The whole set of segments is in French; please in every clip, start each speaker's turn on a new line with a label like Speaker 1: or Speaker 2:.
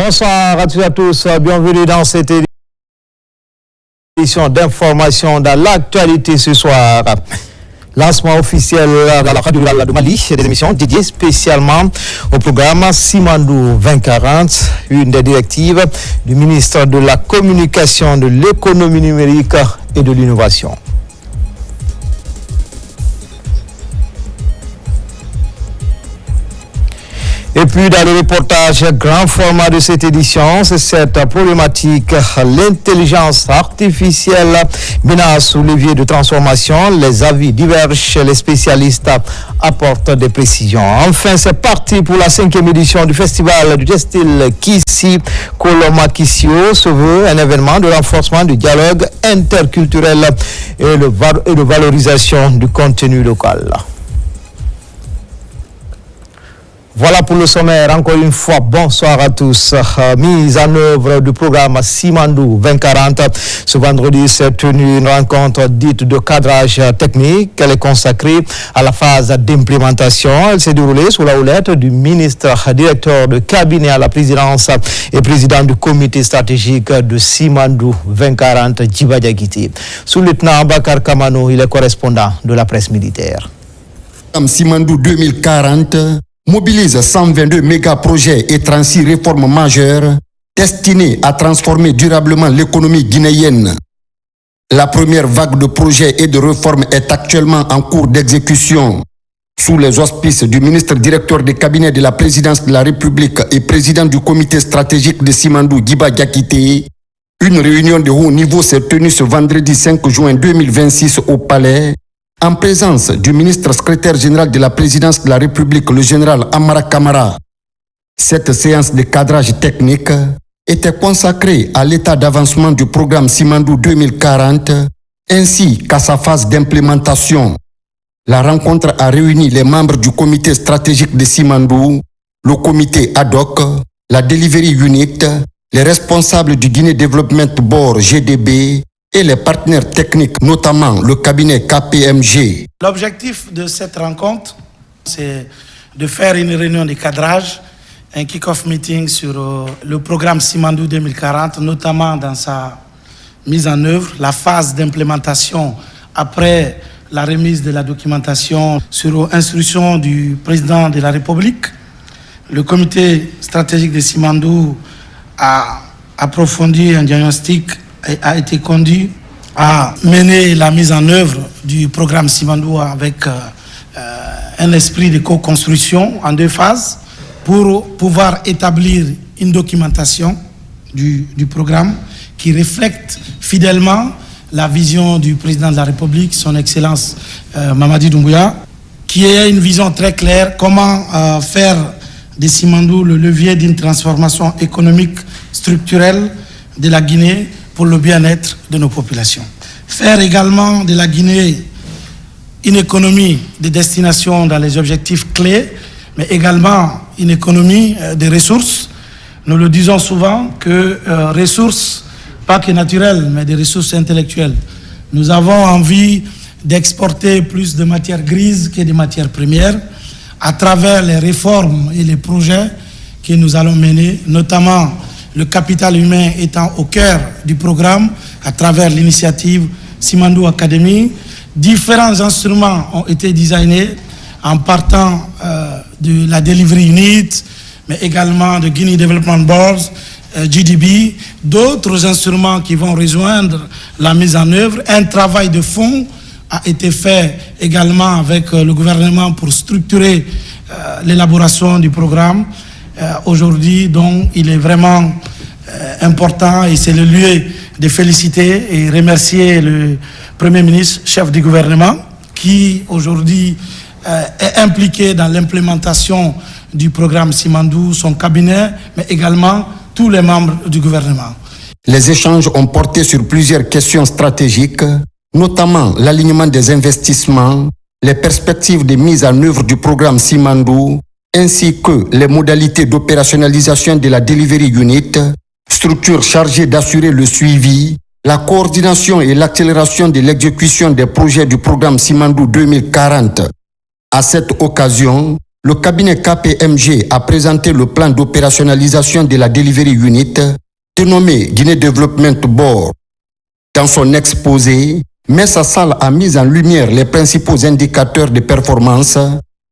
Speaker 1: Bonsoir à toutes et à tous, bienvenue dans cette édition d'information dans l'actualité ce soir. Lancement officiel dans la radio de Mali, des émissions dédiées spécialement au programme Simandou 2040, une des directives du ministre de la Communication, de l'économie numérique et de l'innovation. Et puis dans le reportage grand format de cette édition, c'est cette problématique, l'intelligence artificielle menace au levier de transformation. Les avis divergent chez les spécialistes, apportent des précisions. Enfin, c'est parti pour la 5e édition du festival du textile Kissi Koloma Kissio, se veut un événement de renforcement du dialogue interculturel et de valorisation du contenu local. Voilà pour le sommaire. Encore une fois, bonsoir à tous. Mise en œuvre du programme Simandou 2040. Ce vendredi s'est tenue une rencontre dite de cadrage technique. Elle est consacrée à la phase d'implémentation. Elle s'est déroulée sous la houlette du ministre directeur de cabinet à la présidence et président du comité stratégique de Simandou 2040, Djiba Diakité. Sous-lieutenant Bakar Kamano, il est correspondant de la presse militaire.
Speaker 2: Simandou 2040 mobilise 122 méga-projets et 36 réformes majeures destinées à transformer durablement l'économie guinéenne. La première vague de projets et de réformes est actuellement en cours d'exécution. Sous les auspices du ministre directeur des cabinets de la présidence de la République et président du comité stratégique de Simandou, Djiba Diakité, une réunion de haut niveau s'est tenue ce vendredi 5 juin 2026 au Palais, en présence du ministre secrétaire général de la présidence de la République, le général Amara Kamara. Cette séance de cadrage technique était consacrée à l'état d'avancement du programme Simandou 2040 ainsi qu'à sa phase d'implémentation. La rencontre a réuni les membres du comité stratégique de Simandou, le comité ad hoc, la Delivery Unit, les responsables du Guinée Development Board GDB, et les partenaires techniques, notamment le cabinet KPMG.
Speaker 3: L'objectif de cette rencontre, c'est de faire une réunion de cadrage, un kick-off meeting sur le programme Simandou 2040, notamment dans sa mise en œuvre, la phase d'implémentation après la remise de la documentation sur instruction du président de la République. Le comité stratégique de Simandou a approfondi un diagnostic et a été conduit à mener la mise en œuvre du programme Simandou avec un esprit de co-construction en 2 phases pour pouvoir établir une documentation du programme qui reflète fidèlement la vision du président de la République, son Excellence Mamadi Doumbouya, qui a une vision très claire comment faire de Simandou le levier d'une transformation économique structurelle de la Guinée pour le bien-être de nos populations. Faire également de la Guinée une économie de destination dans les objectifs clés, mais également une économie de ressources. Nous le disons souvent que ressources, pas que naturelles, mais des ressources intellectuelles. Nous avons envie d'exporter plus de matières grises que de matières premières à travers les réformes et les projets que nous allons mener, notamment le capital humain étant au cœur du programme à travers l'initiative Simandou Academy. Différents instruments ont été designés en partant de la Delivery Unit, mais également de Guinea Development Board, GDB, d'autres instruments qui vont rejoindre la mise en œuvre. Un travail de fond a été fait également avec le gouvernement pour structurer l'élaboration du programme. Aujourd'hui, donc, il est vraiment important et c'est le lieu de féliciter et remercier le Premier ministre, chef du gouvernement, qui aujourd'hui est impliqué dans l'implémentation du programme Simandou, son cabinet, mais également tous les membres du gouvernement.
Speaker 2: Les échanges ont porté sur plusieurs questions stratégiques, notamment l'alignement des investissements, les perspectives de mise en œuvre du programme Simandou, ainsi que les modalités d'opérationnalisation de la Delivery Unit, structure chargée d'assurer le suivi, la coordination et l'accélération de l'exécution des projets du programme Simandou 2040. À cette occasion, le cabinet KPMG a présenté le plan d'opérationnalisation de la Delivery Unit, dénommé Guinée Development Board. Dans son exposé, Messa Sall a mis en lumière les principaux indicateurs de performance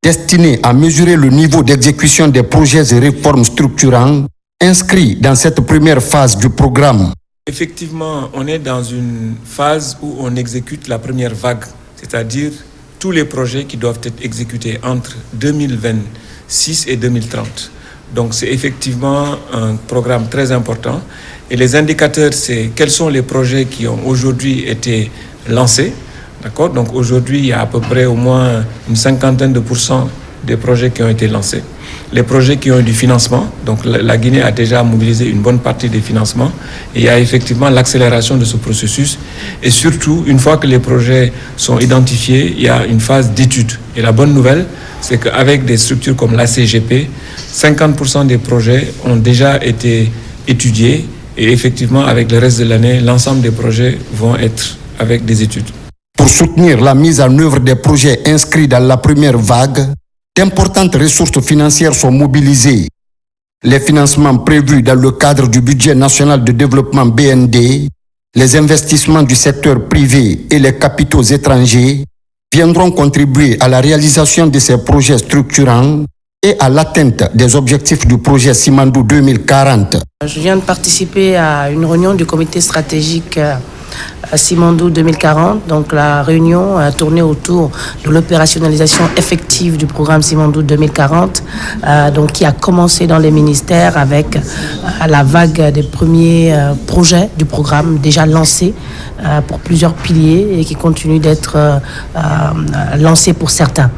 Speaker 2: destinés à mesurer le niveau d'exécution des projets et réformes structurants inscrits dans cette première phase du programme.
Speaker 4: Effectivement, on est dans une phase où on exécute la première vague, c'est-à-dire tous les projets qui doivent être exécutés entre 2026 et 2030. Donc c'est effectivement un programme très important. Et les indicateurs, c'est quels sont les projets qui ont aujourd'hui été lancés. D'accord ? Donc aujourd'hui, il y a à peu près au moins une 50% des projets qui ont été lancés. Les projets qui ont eu du financement, donc la Guinée a déjà mobilisé une bonne partie des financements. Et il y a effectivement l'accélération de ce processus. Et surtout, une fois que les projets sont identifiés, il y a une phase d'étude. Et la bonne nouvelle, c'est qu'avec des structures comme la CGP, 50% des projets ont déjà été étudiés. Et effectivement, avec le reste de l'année, l'ensemble des projets vont être avec des études.
Speaker 2: Pour soutenir la mise en œuvre des projets inscrits dans la première vague, d'importantes ressources financières sont mobilisées. Les financements prévus dans le cadre du budget national de développement BND, les investissements du secteur privé et les capitaux étrangers viendront contribuer à la réalisation de ces projets structurants et à l'atteinte des objectifs du projet Simandou 2040.
Speaker 5: Je viens de participer à une réunion du comité stratégique Simandou 2040. Donc la réunion a tourné autour de l'opérationnalisation effective du programme Simandou 2040, donc qui a commencé dans les ministères avec la vague des premiers projets du programme déjà lancés pour plusieurs piliers et qui continuent d'être lancés pour certains.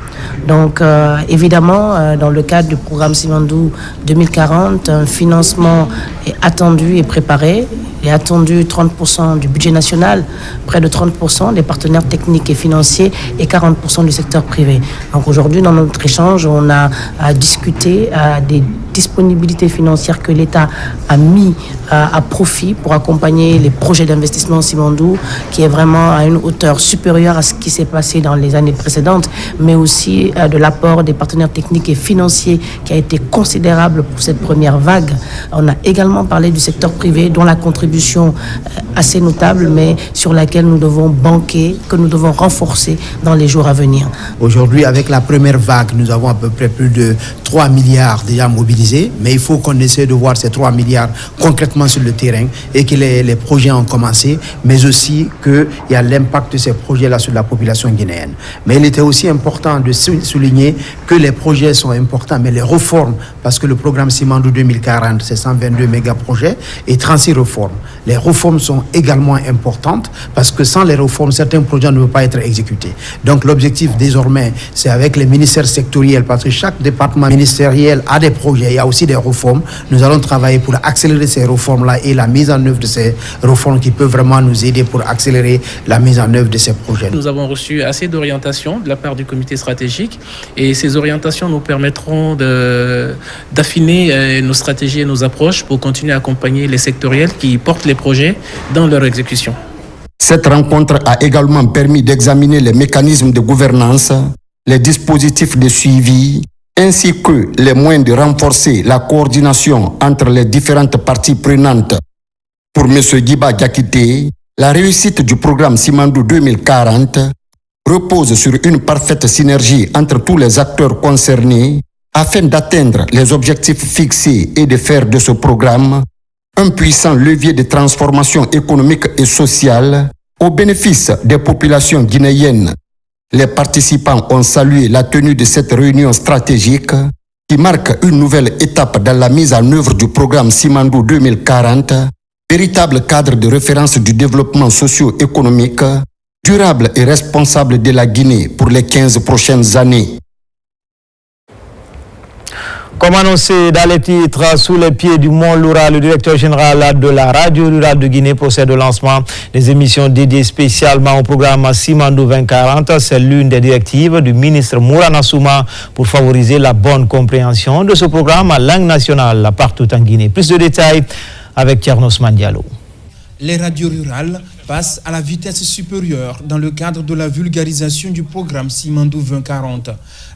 Speaker 5: Donc évidemment, dans le cadre du programme Simandou 2040, un financement est attendu et préparé. Il est attendu 30% du budget national, près de 30% des partenaires techniques et financiers et 40% du secteur privé. Donc aujourd'hui, dans notre échange, on a discuté des disponibilités financières que l'État a mis à profit pour accompagner les projets d'investissement Simandou, qui est vraiment à une hauteur supérieure à ce qui s'est passé dans les années précédentes, mais aussi de l'apport des partenaires techniques et financiers qui a été considérable pour cette première vague. On a également parlé du secteur privé, dont la contribution assez notable, mais sur laquelle nous devons banquer, que nous devons renforcer dans les jours à venir.
Speaker 6: Aujourd'hui, avec la première vague, nous avons à peu près plus de 3 milliards déjà mobilisés, mais il faut qu'on essaie de voir ces 3 milliards concrètement sur le terrain et que les projets ont commencé, mais aussi qu'il y a l'impact de ces projets-là sur la population guinéenne. Mais il était aussi important de souligner que les projets sont importants, mais les réformes, parce que le programme Simandou 2040, c'est 122 méga-projets et 36 réformes. Les réformes sont également importantes parce que sans les réformes, certains projets ne peuvent pas être exécutés. Donc l'objectif désormais, c'est avec les ministères sectoriels, parce que chaque département ministériel a des projets, il y a aussi des réformes. Nous allons travailler pour accélérer ces réformes-là et la mise en œuvre de ces réformes qui peuvent vraiment nous aider pour accélérer la mise en œuvre de ces projets.
Speaker 7: Nous avons reçu assez d'orientations de la part du comité stratégique et ces orientations nous permettront d'affiner nos stratégies et nos approches pour continuer à accompagner les sectoriels qui portent les projets dans leur exécution.
Speaker 2: Cette rencontre a également permis d'examiner les mécanismes de gouvernance, les dispositifs de suivi, ainsi que les moyens de renforcer la coordination entre les différentes parties prenantes. Pour M. Guiba Diakité, la réussite du programme Simandou 2040 repose sur une parfaite synergie entre tous les acteurs concernés afin d'atteindre les objectifs fixés et de faire de ce programme un puissant levier de transformation économique et sociale au bénéfice des populations guinéennes. Les participants ont salué la tenue de cette réunion stratégique qui marque une nouvelle étape dans la mise en œuvre du programme Simandou 2040, véritable cadre de référence du développement socio-économique, durable et responsable de la Guinée pour les 15 prochaines années.
Speaker 1: Comme annoncé dans les titres, sous les pieds du Mont Loura, le directeur général de la radio rurale de Guinée procède au lancement des émissions dédiées spécialement au programme Simandou 2040. C'est l'une des directives du ministre Mourana Souma pour favoriser la bonne compréhension de ce programme à langue nationale partout en Guinée. Plus de détails avec Thierno Ousmane Diallo.
Speaker 8: les radios rurales passent à la vitesse supérieure dans le cadre de la vulgarisation du programme Simandou 2040.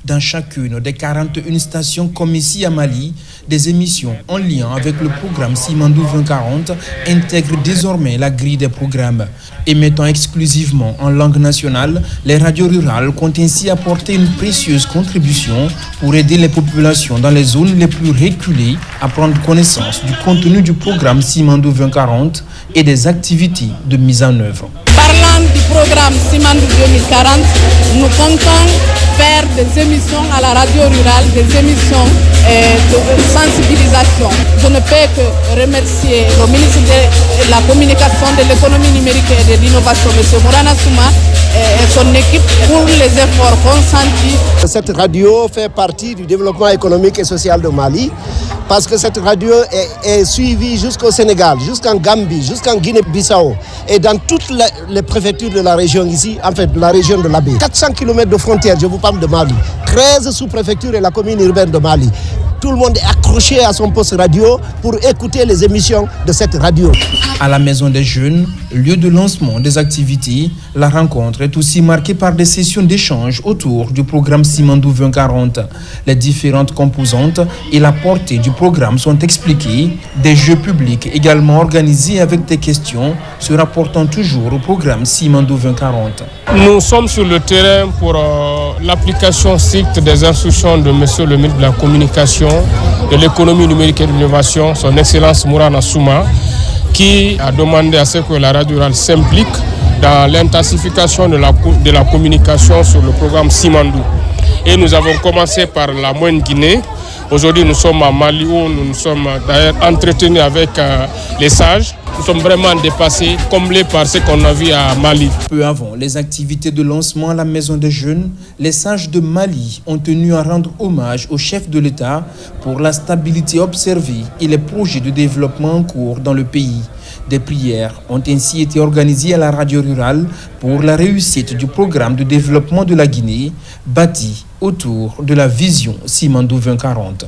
Speaker 8: Dans chacune des 41 stations comme ici à Mali, des émissions en lien avec le programme Simandou 2040 intègrent désormais la grille des programmes. Émettant exclusivement en langue nationale, les radios rurales comptent ainsi apporter une précieuse contribution pour aider les populations dans les zones les plus reculées à prendre connaissance du contenu du programme Simandou 2040 et des activités de mise en œuvre.
Speaker 9: Parlant du programme Simandou 2040, nous comptons faire des émissions à la radio rurale, des émissions de sensibilisation. Je ne peux que remercier le ministre de la Communication, de l'économie numérique et de l'innovation, M. Mourana Souma, et son équipe pour les efforts consentis.
Speaker 10: Cette radio fait partie du développement économique et social de Mali parce que cette radio est suivie jusqu'au Sénégal, jusqu'en Gambie, jusqu'en Guinée-Bissau et dans toutes les préfectures de la région ici, en fait de la région de l'Abbé. 400 km de frontières, je vous parle de Mali, 13 sous-préfectures et la commune urbaine de Mali. Tout le monde est accroché à son poste radio pour écouter les émissions de cette radio.
Speaker 8: À la Maison des Jeunes, lieu de lancement des activités, la rencontre est aussi marquée par des sessions d'échange autour du programme Simandou 2040. Les différentes composantes et la portée du programme sont expliquées. Des jeux publics également organisés avec des questions se rapportant toujours au programme Simandou 2040.
Speaker 11: Nous sommes sur le terrain pour l'application stricte des instructions de Monsieur le ministre de la Communication, de l'économie numérique et de l'innovation, son Excellence Mourana Souma, qui a demandé à ce que la radio rurale s'implique dans l'intensification de la communication sur le programme Simandou. Et nous avons commencé par la Moyenne Guinée. Aujourd'hui, nous sommes à Mali où nous nous sommes d'ailleurs entretenus avec les sages. Nous sommes vraiment dépassés, comblés par ce qu'on a vu à Mali.
Speaker 8: Peu avant les activités de lancement à la Maison des Jeunes, les sages de Mali ont tenu à rendre hommage au chef de l'État pour la stabilité observée et les projets de développement en cours dans le pays. Des prières ont ainsi été organisées à la radio rurale pour la réussite du programme de développement de la Guinée, bâti autour de la vision Simandou 2040.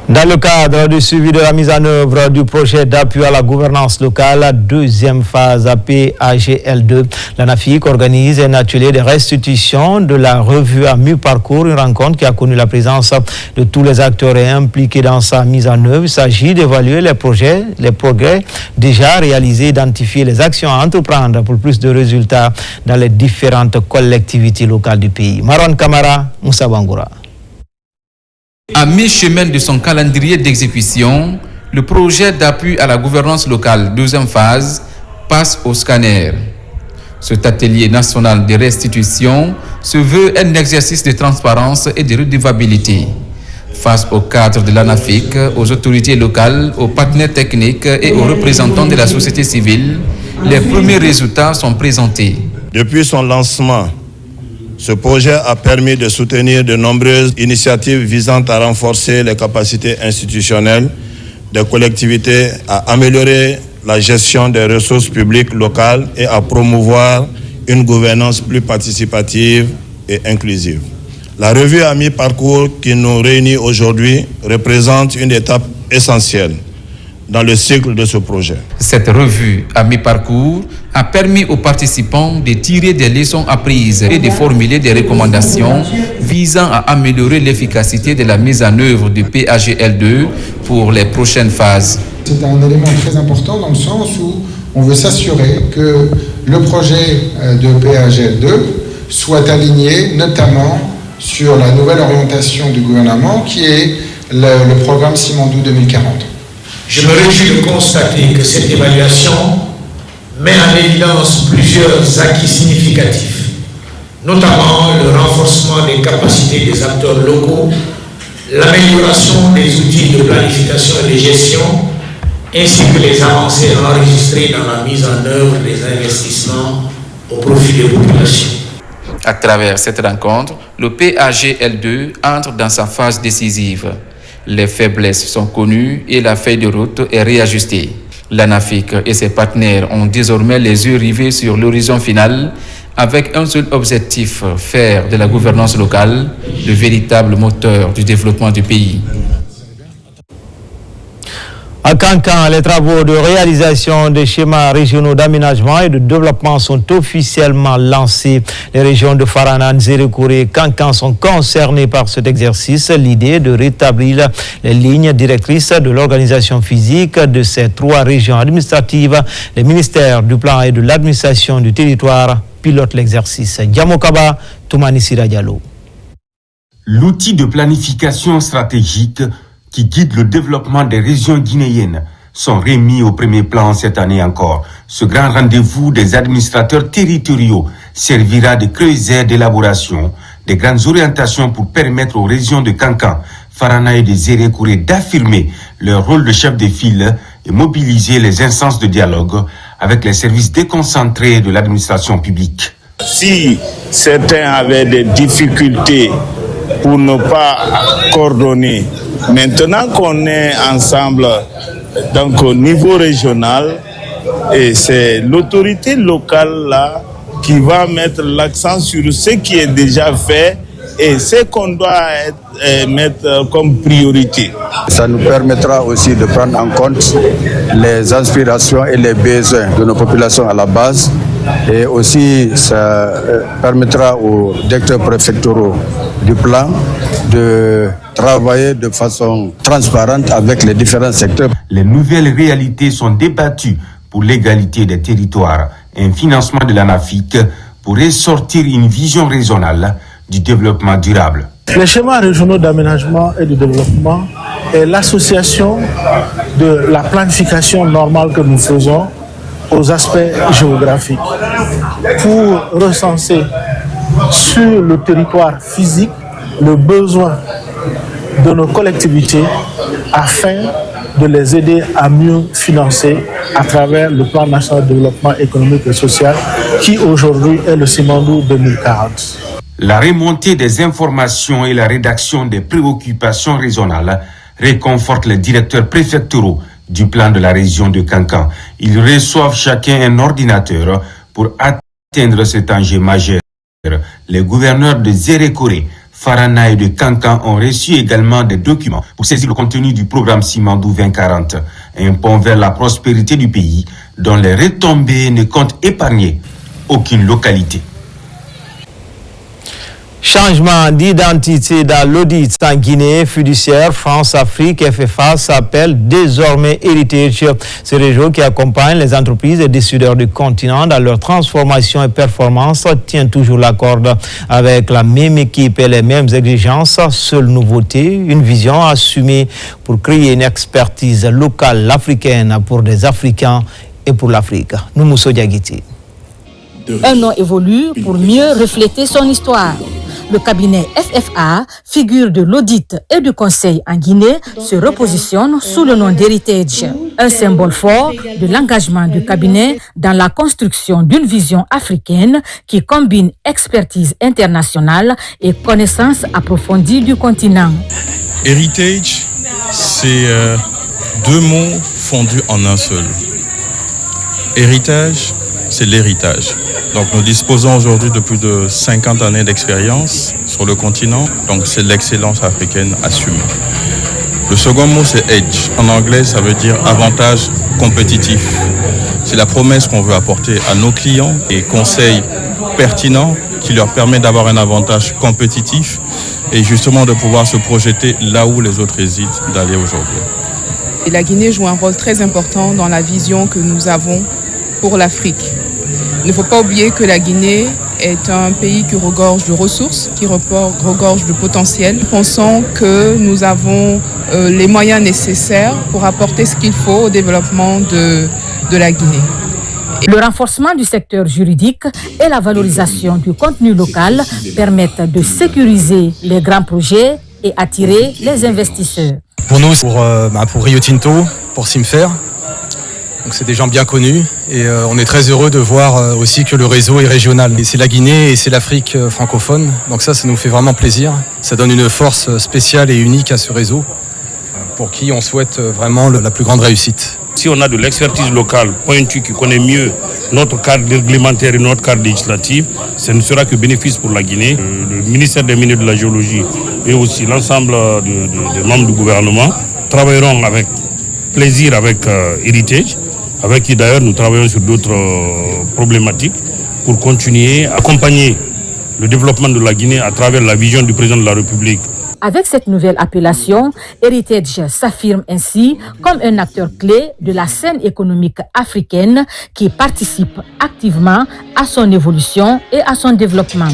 Speaker 1: Dans le cadre du suivi de la mise en œuvre du projet d'appui à la gouvernance locale, deuxième phase PAGL2, l'ANAFIC organise un atelier de restitution de la revue à mi-parcours, une rencontre qui a connu la présence de tous les acteurs impliqués dans sa mise en œuvre. Il s'agit d'évaluer les progrès déjà réalisés, identifier les actions à entreprendre pour plus de résultats dans les différentes collectivités locales du pays. Marwan Kamara, Moussa Bangoura.
Speaker 12: À mi-chemin de son calendrier d'exécution, le projet d'appui à la gouvernance locale, deuxième phase, passe au scanner. Cet atelier national de restitution se veut un exercice de transparence et de redevabilité. Face au cadre de l'ANAFIC, aux autorités locales, aux partenaires techniques et aux représentants de la société civile, les premiers résultats sont présentés.
Speaker 13: Depuis son lancement, ce projet a permis de soutenir de nombreuses initiatives visant à renforcer les capacités institutionnelles des collectivités, à améliorer la gestion des ressources publiques locales et à promouvoir une gouvernance plus participative et inclusive. La revue à mi-parcours qui nous réunit aujourd'hui représente une étape essentielle dans le cycle de ce projet.
Speaker 12: Cette revue à mi-parcours a permis aux participants de tirer des leçons apprises et de formuler des recommandations visant à améliorer l'efficacité de la mise en œuvre du PAGL2 pour les prochaines phases.
Speaker 14: C'est un élément très important dans le sens où on veut s'assurer que le projet de PAGL2 soit aligné notamment sur la nouvelle orientation du gouvernement qui est le programme Simandou 2040.
Speaker 15: Je me réjouis de constater que cette évaluation met en évidence plusieurs acquis significatifs, notamment le renforcement des capacités des acteurs locaux, l'amélioration des outils de planification et de gestion, ainsi que les avancées enregistrées dans la mise en œuvre des investissements au profit des populations.
Speaker 12: À travers cette rencontre, le PAGL2 entre dans sa phase décisive. Les faiblesses sont connues et la feuille de route est réajustée. L'ANAFIC et ses partenaires ont désormais les yeux rivés sur l'horizon final avec un seul objectif, faire de la gouvernance locale le véritable moteur du développement du pays.
Speaker 1: À Kankan, les travaux de réalisation des schémas régionaux d'aménagement et de développement sont officiellement lancés. Les régions de Farana, Nzerekouré et Kankan sont concernées par cet exercice. L'idée est de rétablir les lignes directrices de l'organisation physique de ces trois régions administratives. Les ministères du plan et de l'administration du territoire pilotent l'exercice. Diamokaba, Toumani Sira Diallo.
Speaker 16: L'outil de planification stratégique qui guide le développement des régions guinéennes sont remis au premier plan cette année encore. Ce grand rendez-vous des administrateurs territoriaux servira de creuset d'élaboration des grandes orientations pour permettre aux régions de Kankan, Farana et de Nzerekouré d'affirmer leur rôle de chef de file et mobiliser les instances de dialogue avec les services déconcentrés de l'administration publique.
Speaker 17: Si certains avaient des difficultés pour ne pas coordonner, maintenant qu'on est ensemble, donc au niveau régional, et c'est l'autorité locale là qui va mettre l'accent sur ce qui est déjà fait et ce qu'on doit mettre comme priorité.
Speaker 18: Ça nous permettra aussi de prendre en compte les aspirations et les besoins de nos populations à la base, et aussi ça permettra aux directeurs préfectoraux du plan de travailler de façon transparente avec les différents secteurs.
Speaker 16: Les nouvelles réalités sont débattues pour l'égalité des territoires et un financement de l'ANAFIC pour ressortir une vision régionale du développement durable.
Speaker 19: Les schémas régionaux d'aménagement et de développement est l'association de la planification normale que nous faisons aux aspects géographiques pour recenser sur le territoire physique le besoin de nos collectivités afin de les aider à mieux financer à travers le plan national de développement économique et social qui aujourd'hui est le Simandou 2040.
Speaker 16: La remontée des informations et la rédaction des préoccupations régionales réconfortent les directeurs préfectoraux du plan de la région de Kankan. Ils reçoivent chacun un ordinateur pour atteindre cet enjeu majeur. Les gouverneurs de Nzerekouré, Farana et de Kankan ont reçu également des documents pour saisir le contenu du programme Simandou 2040, un pont vers la prospérité du pays dont les retombées ne comptent épargner aucune localité.
Speaker 1: Changement d'identité dans l'audit en Guinée, fiduciaire France-Afrique FFA s'appelle désormais Heritage. Ce réseau qui accompagne les entreprises et décideurs du continent dans leur transformation et performance tient toujours la corde avec la même équipe et les mêmes exigences. Seule nouveauté, une vision assumée pour créer une expertise locale africaine pour des Africains et pour l'Afrique. Noumousso Diagiti.
Speaker 20: Un nom évolue pour mieux refléter son histoire. Le cabinet FFA, figure de l'audit et du conseil en Guinée, se repositionne sous le nom d'Heritage, un symbole fort de l'engagement du cabinet dans la construction d'une vision africaine qui combine expertise internationale et connaissance approfondie du continent.
Speaker 21: Heritage, c'est deux mots fondus en un seul. Héritage, c'est l'héritage. Donc nous disposons aujourd'hui de plus de 50 années d'expérience sur le continent, donc c'est l'excellence africaine assumée. Le second mot c'est edge, en anglais ça veut dire avantage compétitif. C'est la promesse qu'on veut apporter à nos clients et conseils pertinents qui leur permet d'avoir un avantage compétitif et justement de pouvoir se projeter là où les autres hésitent d'aller aujourd'hui.
Speaker 22: Et la Guinée joue un rôle très important dans la vision que nous avons pour l'Afrique. Il ne faut pas oublier que la Guinée est un pays qui regorge de ressources, qui regorge de potentiel. Nous pensons que nous avons les moyens nécessaires pour apporter ce qu'il faut au développement de la Guinée.
Speaker 20: Le renforcement du secteur juridique et la valorisation du contenu local permettent de sécuriser les grands projets et attirer les investisseurs.
Speaker 23: Pour nous, pour Rio Tinto, pour Simfer, donc c'est des gens bien connus et on est très heureux de voir aussi que le réseau est régional. Et c'est la Guinée et c'est l'Afrique francophone, donc ça nous fait vraiment plaisir. Ça donne une force spéciale et unique à ce réseau pour qui on souhaite vraiment la plus grande réussite.
Speaker 24: Si on a de l'expertise locale pointue qui connaît mieux notre cadre réglementaire et notre cadre législatif, ce ne sera que bénéfice pour la Guinée. Le ministère des Mines et de la Géologie et aussi l'ensemble des membres du gouvernement travailleront avec plaisir avec Heritage, avec qui d'ailleurs nous travaillons sur d'autres problématiques pour continuer à accompagner le développement de la Guinée à travers la vision du président de la République.
Speaker 20: Avec cette nouvelle appellation, Heritage s'affirme ainsi comme un acteur clé de la scène économique africaine qui participe activement à son évolution et à son développement.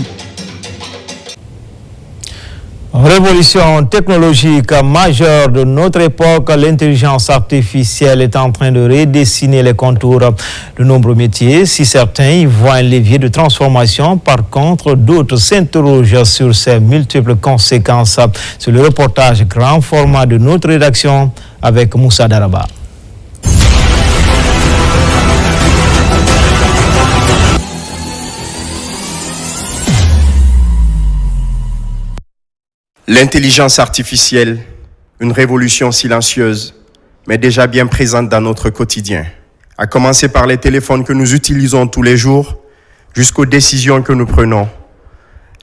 Speaker 1: Révolution technologique majeure de notre époque, l'intelligence artificielle est en train de redessiner les contours de nombreux métiers. Si certains y voient un levier de transformation, par contre, d'autres s'interrogent sur ses multiples conséquences. C'est le reportage grand format de notre rédaction avec Moussa Daraba.
Speaker 3: L'intelligence artificielle, une révolution silencieuse, mais déjà bien présente dans notre quotidien. À commencer par les téléphones que nous utilisons tous les jours, jusqu'aux décisions que nous prenons.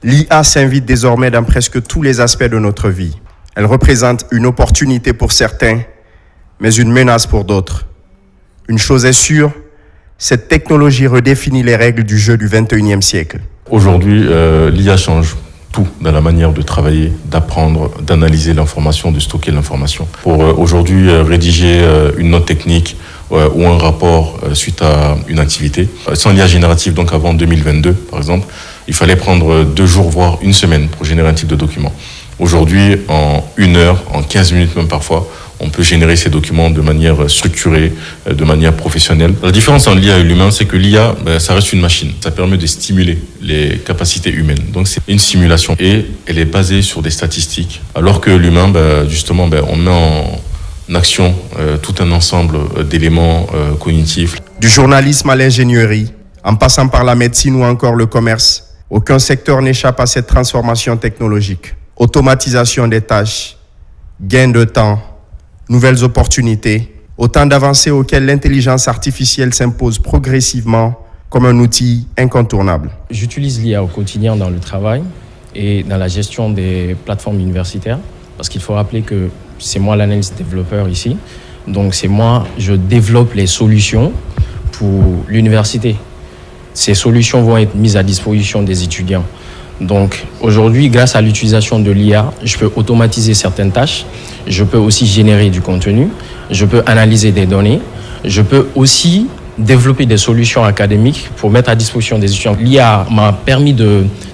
Speaker 3: L'IA s'invite désormais dans presque tous les aspects de notre vie. Elle représente une opportunité pour certains, mais une menace pour d'autres. Une chose est sûre, cette technologie redéfinit les règles du jeu du 21e siècle.
Speaker 4: Aujourd'hui, l'IA change tout dans la manière de travailler, d'apprendre, d'analyser l'information, de stocker l'information. Pour aujourd'hui rédiger une note technique ou un rapport suite à une activité, sans l'IA générative, donc avant 2022 par exemple, il fallait prendre 2 jours voire 1 semaine pour générer un type de document. Aujourd'hui, en 1 heure, en 15 minutes même parfois, on peut générer ces documents de manière structurée, de manière professionnelle. La différence entre l'IA et l'humain, c'est que l'IA, ça reste une machine. Ça permet de stimuler les capacités humaines. Donc c'est une simulation et elle est basée sur des statistiques. Alors que l'humain, justement, on met en action tout un ensemble d'éléments cognitifs.
Speaker 3: Du journalisme à l'ingénierie, en passant par la médecine ou encore le commerce, aucun secteur n'échappe à cette transformation technologique. Automatisation des tâches, gain de temps, nouvelles opportunités, autant d'avancées auxquelles l'intelligence artificielle s'impose progressivement comme un outil incontournable.
Speaker 5: J'utilise l'IA au quotidien dans le travail et dans la gestion des plateformes universitaires, parce qu'il faut rappeler que c'est moi l'analyste développeur ici, donc c'est moi, je développe les solutions pour l'université. Ces solutions vont être mises à disposition des étudiants. Donc aujourd'hui, grâce à l'utilisation de l'IA, je peux automatiser certaines tâches, je peux aussi générer du contenu, je peux analyser des données, je peux aussi développer des solutions académiques pour mettre à disposition des étudiants. L'IA m'a permis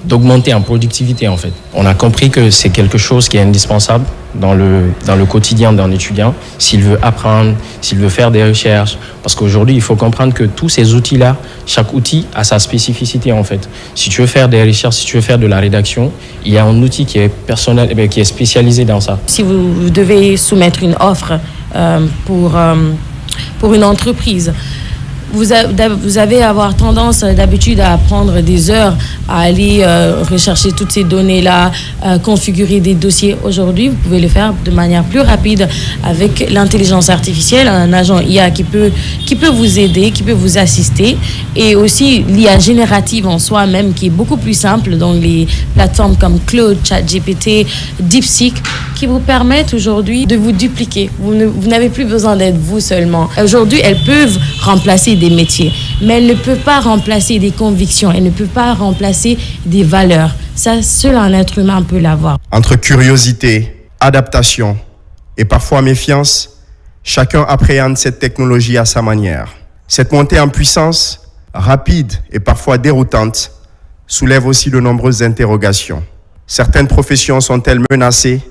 Speaker 5: d'augmenter en productivité en fait. On a compris que c'est quelque chose qui est indispensable dans le quotidien d'un étudiant s'il veut apprendre, s'il veut faire des recherches. Parce qu'aujourd'hui, il faut comprendre que tous ces outils-là, chaque outil a sa spécificité en fait. Si tu veux faire des recherches, si tu veux faire de la rédaction, il y a un outil qui est personnel, qui est spécialisé dans ça.
Speaker 6: Si vous devez soumettre une offre pour une entreprise, vous avez avoir tendance d'habitude à prendre des heures à aller rechercher toutes ces données-là, configurer des dossiers. Aujourd'hui, vous pouvez le faire de manière plus rapide avec l'intelligence artificielle, un agent IA qui peut vous aider, qui peut vous assister, et aussi l'IA générative en soi-même qui est beaucoup plus simple dans les plateformes comme Claude, ChatGPT, DeepSeek, qui vous permettent aujourd'hui de vous dupliquer. Vous n'avez plus besoin d'être vous seulement. Aujourd'hui, elles peuvent remplacer des métiers, mais elles ne peuvent pas remplacer des convictions, elles ne peuvent pas remplacer des valeurs. Ça, seul un être humain peut l'avoir.
Speaker 3: Entre curiosité, adaptation et parfois méfiance, chacun appréhende cette technologie à sa manière. Cette montée en puissance, rapide et parfois déroutante, soulève aussi de nombreuses interrogations. Certaines professions sont-elles menacées?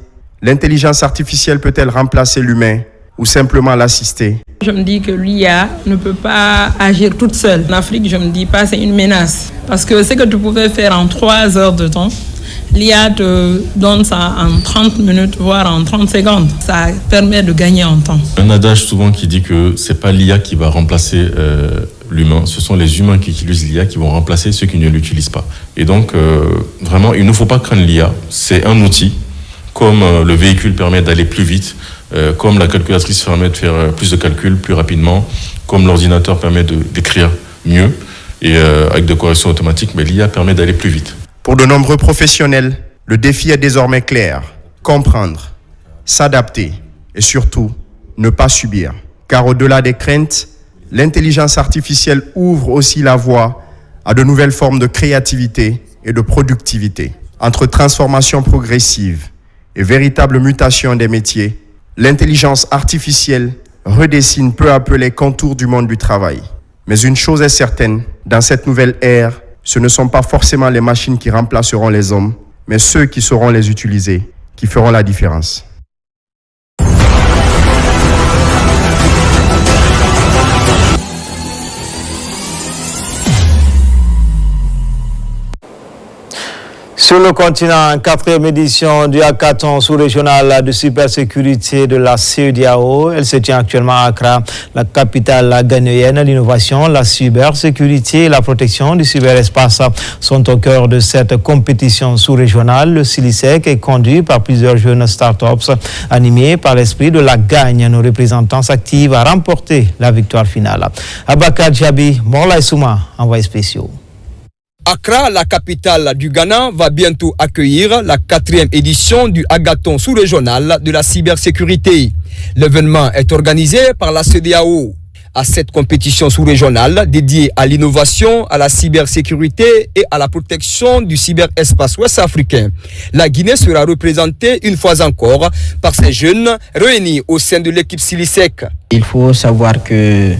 Speaker 3: L'intelligence artificielle peut-elle remplacer l'humain ou simplement l'assister?
Speaker 25: Je me dis que l'IA ne peut pas agir toute seule. En Afrique, je ne me dis pas c'est une menace. Parce que ce que tu pouvais faire en 3 heures de temps, l'IA te donne ça en 30 minutes, voire en 30 secondes. Ça permet de gagner en temps.
Speaker 4: Un adage souvent qui dit que c'est pas l'IA qui va remplacer l'humain, ce sont les humains qui utilisent l'IA qui vont remplacer ceux qui ne l'utilisent pas. Et donc, vraiment, il ne faut pas craindre l'IA. C'est un outil, comme le véhicule permet d'aller plus vite, comme la calculatrice permet de faire plus de calculs plus rapidement, comme l'ordinateur permet d'écrire mieux et avec des corrections automatiques, mais l'IA permet d'aller plus vite.
Speaker 3: Pour de nombreux professionnels, le défi est désormais clair. Comprendre, s'adapter et surtout, ne pas subir. Car au-delà des craintes, l'intelligence artificielle ouvre aussi la voie à de nouvelles formes de créativité et de productivité. Entre transformation progressive et véritable mutation des métiers, l'intelligence artificielle redessine peu à peu les contours du monde du travail. Mais une chose est certaine, dans cette nouvelle ère, ce ne sont pas forcément les machines qui remplaceront les hommes, mais ceux qui sauront les utiliser, qui feront la différence.
Speaker 1: Sur le continent, 4e édition du hackathon sous-régional de cybersécurité de la CEDEAO. Elle se tient actuellement à Accra, la capitale ghanéenne. L'innovation, la cybersécurité et la protection du cyberespace sont au cœur de cette compétition sous-régionale. Le CILISEC est conduit par plusieurs jeunes startups animés par l'esprit de la gagne. Nos représentants s'activent à remporter la victoire finale. Abakar Djabi, Morla Souma, envoyé spéciaux.
Speaker 2: Accra, la capitale du Ghana, va bientôt accueillir la 4e édition du hackathon sous-régional de la cybersécurité. L'événement est organisé par la CEDEAO. À cette compétition sous-régionale dédiée à l'innovation, à la cybersécurité et à la protection du cyberespace ouest-africain, la Guinée sera représentée une fois encore par ces jeunes réunis au sein de l'équipe CILISEC.
Speaker 7: Il faut savoir que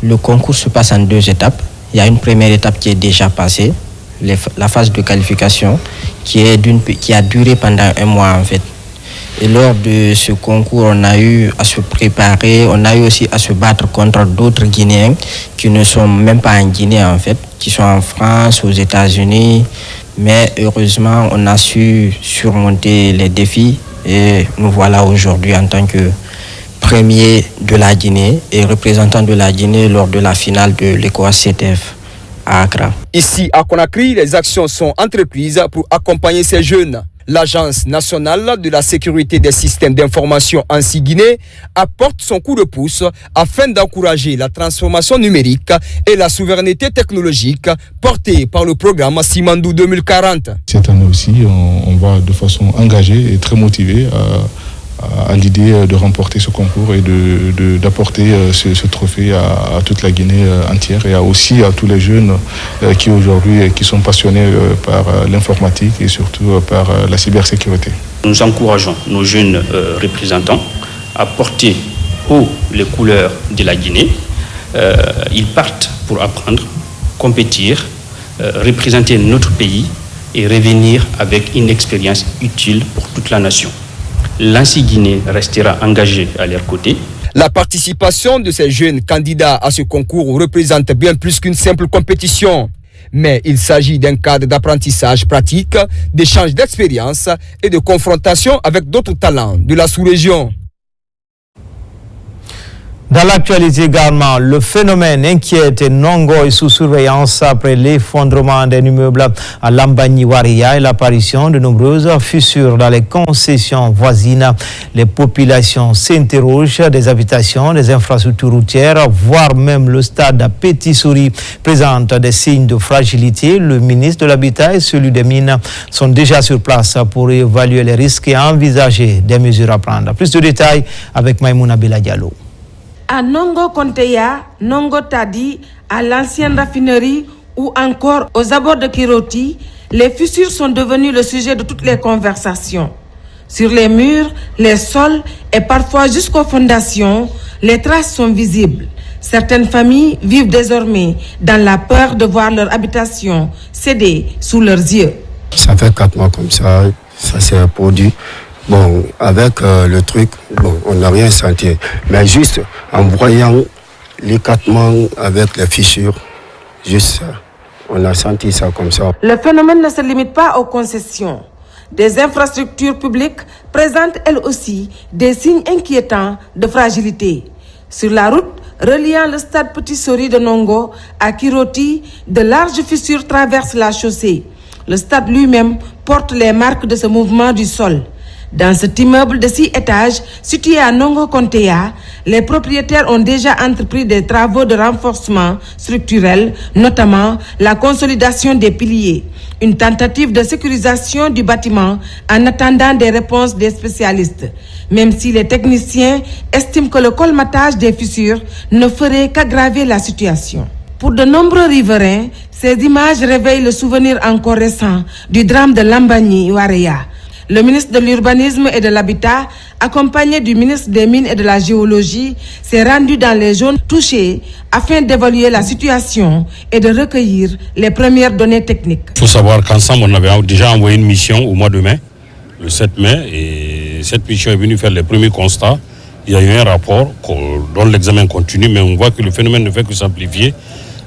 Speaker 7: le concours se passe en 2 étapes. Il y a une première étape qui est déjà passée, la phase de qualification, qui a duré pendant 1 mois en fait. Et lors de ce concours, on a eu à se préparer, on a eu aussi à se battre contre d'autres Guinéens qui ne sont même pas en Guinée en fait, qui sont en France, aux États-Unis. Mais heureusement, on a su surmonter les défis et nous voilà aujourd'hui en tant que premier de la Guinée et représentant de la Guinée lors de la finale de l'ECOWAS-CTF à Accra.
Speaker 2: Ici à Conakry, les actions sont entreprises pour accompagner ces jeunes. L'Agence nationale de la sécurité des systèmes d'information en Guinée apporte son coup de pouce afin d'encourager la transformation numérique et la souveraineté technologique portée par le programme Simandou 2040.
Speaker 9: Cette année aussi, on va de façon engagée et très motivée à l'idée de remporter ce concours et d'apporter ce trophée à toute la Guinée entière et aussi à tous les jeunes qui aujourd'hui qui sont passionnés par l'informatique et surtout par la cybersécurité.
Speaker 10: Nous encourageons nos jeunes représentants à porter haut les couleurs de la Guinée. Ils partent pour apprendre, compétir, représenter notre pays et revenir avec une expérience utile pour toute la nation. L'ANSI Guinée restera engagée à leur côté.
Speaker 2: La participation de ces jeunes candidats à ce concours représente bien plus qu'une simple compétition. Mais il s'agit d'un cadre d'apprentissage pratique, d'échange d'expériences et de confrontation avec d'autres talents de la sous-région.
Speaker 1: Dans l'actualité également, le phénomène inquiète Nongo est sous surveillance après l'effondrement d'un immeuble à Lambani-Waria et l'apparition de nombreuses fissures dans les concessions voisines. Les populations s'interrogent, des habitations, des infrastructures routières, voire même le stade Petit Souris présente des signes de fragilité. Le ministre de l'Habitat et celui des Mines sont déjà sur place pour évaluer les risques et envisager des mesures à prendre. Plus de détails avec Maïmouna Bella Diallo.
Speaker 11: À Nongo Konteya, Nongo Tadi, à l'ancienne raffinerie ou encore aux abords de Kiroti, les fissures sont devenues le sujet de toutes les conversations. Sur les murs, les sols et parfois jusqu'aux fondations, les traces sont visibles. Certaines familles vivent désormais dans la peur de voir leur habitation céder sous leurs yeux.
Speaker 26: Ça fait 4 mois comme ça s'est produit. Bon, avec le truc, on n'a rien senti. Mais juste en voyant l'écartement avec les fissures, juste ça, on a senti ça comme ça.
Speaker 11: Le phénomène ne se limite pas aux concessions. Des infrastructures publiques présentent elles aussi des signes inquiétants de fragilité. Sur la route reliant le stade Petit Souris de Nongo à Kiroti, de larges fissures traversent la chaussée. Le stade lui-même porte les marques de ce mouvement du sol. Dans cet immeuble de 6 étages situé à Nongo Konteya, les propriétaires ont déjà entrepris des travaux de renforcement structurel, notamment la consolidation des piliers, une tentative de sécurisation du bâtiment en attendant des réponses des spécialistes, même si les techniciens estiment que le colmatage des fissures ne ferait qu'aggraver la situation. Pour de nombreux riverains, ces images réveillent le souvenir encore récent du drame de Lambagny-Wareya. Le ministre de l'Urbanisme et de l'Habitat, accompagné du ministre des Mines et de la Géologie, s'est rendu dans les zones touchées afin d'évaluer la situation et de recueillir les premières données techniques.
Speaker 24: Il faut savoir qu'ensemble, on avait déjà envoyé une mission au mois de mai, le 7 mai, et cette mission est venue faire les premiers constats. Il y a eu un rapport dont l'examen continue, mais on voit que le phénomène ne fait que s'amplifier.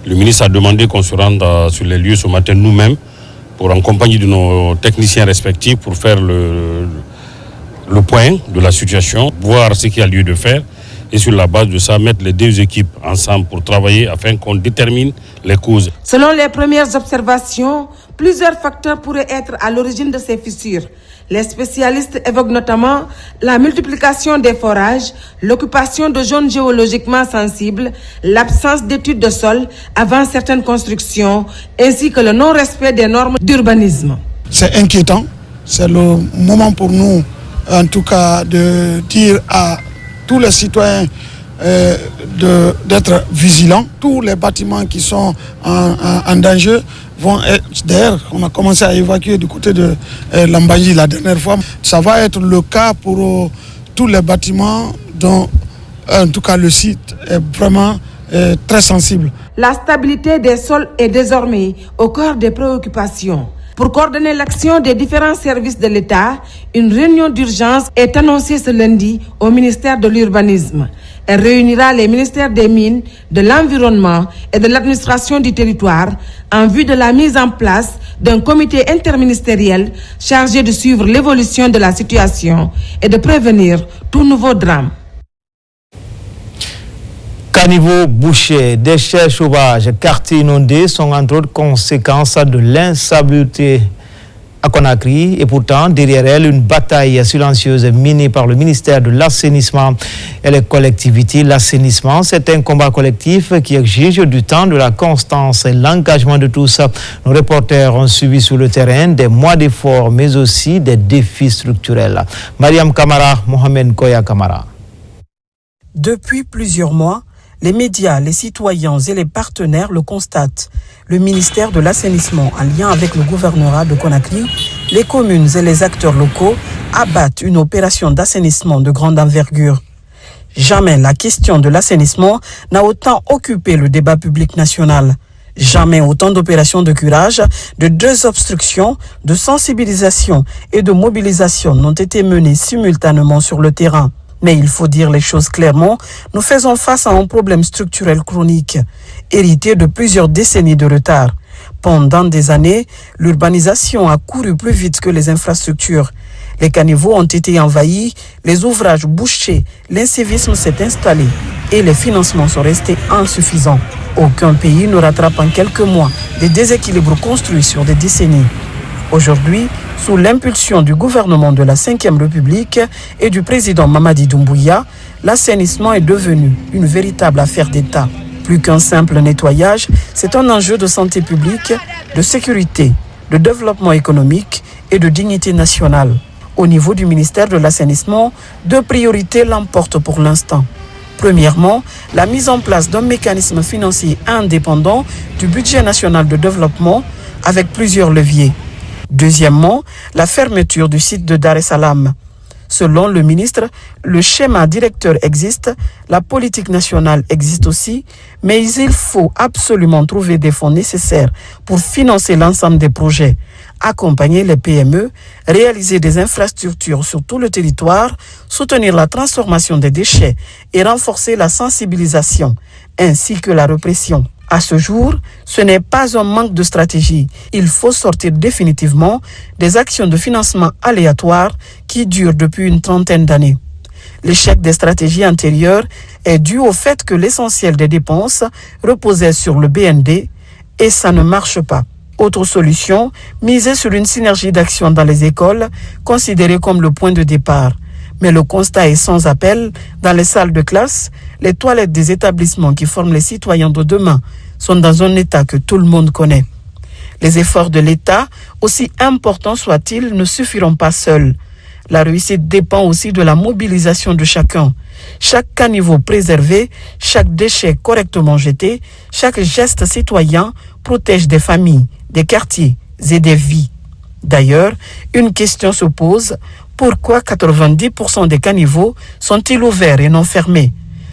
Speaker 24: Le ministre a demandé qu'on se rende sur les lieux ce matin nous-mêmes, pour en compagnie de nos techniciens respectifs, pour faire le point de la situation, voir ce qu'il y a lieu de faire et sur la base de ça, mettre les deux équipes ensemble pour travailler afin qu'on détermine les causes.
Speaker 11: Selon les premières observations, plusieurs facteurs pourraient être à l'origine de ces fissures. Les spécialistes évoquent notamment la multiplication des forages, l'occupation de zones géologiquement sensibles, l'absence d'études de sol avant certaines constructions, ainsi que le non-respect des normes d'urbanisme.
Speaker 8: C'est inquiétant. C'est le moment pour nous, en tout cas, de dire à tous les citoyens d'être vigilants. Tous les bâtiments qui sont en danger vont être, d'ailleurs, on a commencé à évacuer du côté de Lambagny la dernière fois. Ça va être le cas pour tous les bâtiments dont, en tout cas, le site est vraiment très sensible.
Speaker 11: La stabilité des sols est désormais au cœur des préoccupations. Pour coordonner l'action des différents services de l'État, une réunion d'urgence est annoncée ce lundi au ministère de l'Urbanisme. Elle réunira les ministères des Mines, de l'Environnement et de l'Administration du territoire en vue de la mise en place d'un comité interministériel chargé de suivre l'évolution de la situation et de prévenir tout nouveau drame.
Speaker 1: Caniveau bouché, déchets sauvages, quartiers inondés sont entre autres conséquences de l'insalubrité à Conakry et pourtant derrière elle une bataille silencieuse menée par le ministère de l'Assainissement et les collectivités. L'assainissement, c'est un combat collectif qui exige du temps, de la constance et l'engagement de tous. Nos reporters ont suivi sur le terrain des mois d'efforts mais aussi des défis structurels. Mariam Kamara, Mohamed Koya Kamara.
Speaker 12: Depuis plusieurs mois, les médias, les citoyens et les partenaires le constatent. Le ministère de l'Assainissement, en lien avec le gouvernorat de Conakry, les communes et les acteurs locaux abattent une opération d'assainissement de grande envergure. Jamais la question de l'assainissement n'a autant occupé le débat public national. Jamais autant d'opérations de curage, de désobstruction, de sensibilisation et de mobilisation n'ont été menées simultanément sur le terrain. Mais il faut dire les choses clairement, nous faisons face à un problème structurel chronique, hérité de plusieurs décennies de retard. Pendant des années, l'urbanisation a couru plus vite que les infrastructures. Les caniveaux ont été envahis, les ouvrages bouchés, l'incivisme s'est installé et les financements sont restés insuffisants. Aucun pays ne rattrape en quelques mois des déséquilibres construits sur des décennies. Aujourd'hui, sous l'impulsion du gouvernement de la Ve République et du président Mamadi Doumbouya, l'assainissement est devenu une véritable affaire d'État. Plus qu'un simple nettoyage, c'est un enjeu de santé publique, de sécurité, de développement économique et de dignité nationale. Au niveau du ministère de l'Assainissement, deux priorités l'emportent pour l'instant. Premièrement, la mise en place d'un mécanisme financier indépendant du budget national de développement avec plusieurs leviers. Deuxièmement, la fermeture du site de Dar es Salaam. Selon le ministre, le schéma directeur existe, la politique nationale existe aussi, mais il faut absolument trouver des fonds nécessaires pour financer l'ensemble des projets, accompagner les PME, réaliser des infrastructures sur tout le territoire, soutenir la transformation des déchets et renforcer la sensibilisation, ainsi que la répression. À ce jour, ce n'est pas un manque de stratégie. Il faut sortir définitivement des actions de financement aléatoires qui durent depuis une trentaine d'années. L'échec des stratégies antérieures est dû au fait que l'essentiel des dépenses reposait sur le BND et ça ne marche pas. Autre solution, miser sur une synergie d'action dans les écoles, considérée comme le point de départ. Mais le constat est sans appel. Dans les salles de classe, les toilettes des établissements qui forment les citoyens de demain sont dans un état que tout le monde connaît. Les efforts de l'État, aussi importants soient-ils, ne suffiront pas seuls. La réussite dépend aussi de la mobilisation de chacun. Chaque caniveau préservé, chaque déchet correctement jeté, chaque geste citoyen protège des familles, des quartiers et des vies. D'ailleurs, une question se pose, pourquoi 90% des caniveaux sont-ils ouverts et non fermés?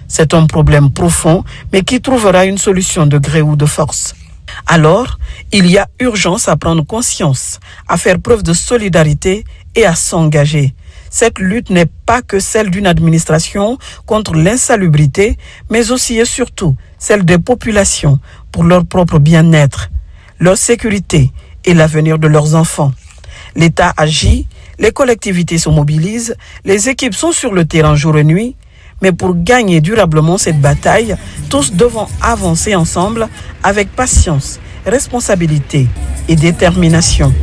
Speaker 12: C'est un problème profond, mais qui trouvera une solution de gré ou de force. Alors, il y a urgence à prendre conscience, à faire preuve de solidarité et à s'engager. Cette lutte n'est pas que celle d'une administration contre l'insalubrité, mais aussi et surtout celle des populations pour leur propre bien-être, leur sécurité et l'avenir de leurs enfants. L'État agit, les collectivités se mobilisent, les équipes sont sur le terrain jour et nuit, mais pour gagner durablement cette bataille, tous devons avancer ensemble avec patience, responsabilité et détermination.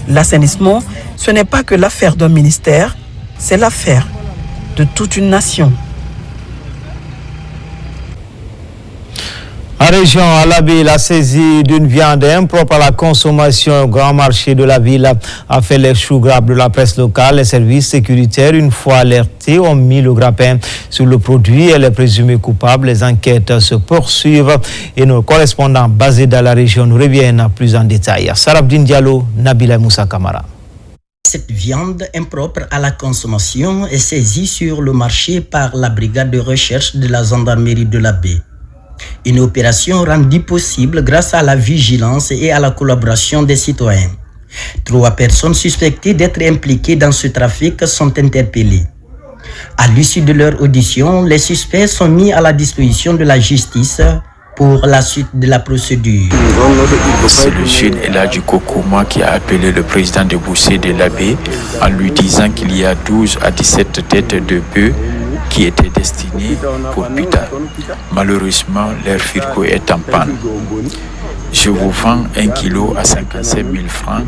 Speaker 12: L'assainissement, ce n'est pas que l'affaire d'un ministère, c'est l'affaire de toute une nation.
Speaker 1: En région, à Labé, la saisie d'une viande impropre à la consommation au grand marché de la ville a fait les choux gras de la presse locale. Les services sécuritaires, une fois alertés, ont mis le grappin sur le produit et les présumés coupables. Les enquêtes se poursuivent et nos correspondants basés dans la région nous reviennent plus en détail. Sarabdine Diallo, Nabila Moussa Kamara.
Speaker 13: Cette viande impropre à la consommation est saisie sur le marché par la brigade de recherche de la gendarmerie de Labé. Une opération rendue possible grâce à la vigilance et à la collaboration des citoyens. 3 personnes suspectées d'être impliquées dans ce trafic sont interpellées. À l'issue de leur audition, les suspects sont mis à la disposition de la justice pour la suite de la procédure.
Speaker 14: C'est le jeune Eladji Kokoma qui a appelé le président de Boussé de Labé en lui disant qu'il y a 12 à 17 têtes de bœufs qui étaient destinées pour Pita. Malheureusement, leur firco est en panne. Je vous vends 1 kilo à 55 000 francs.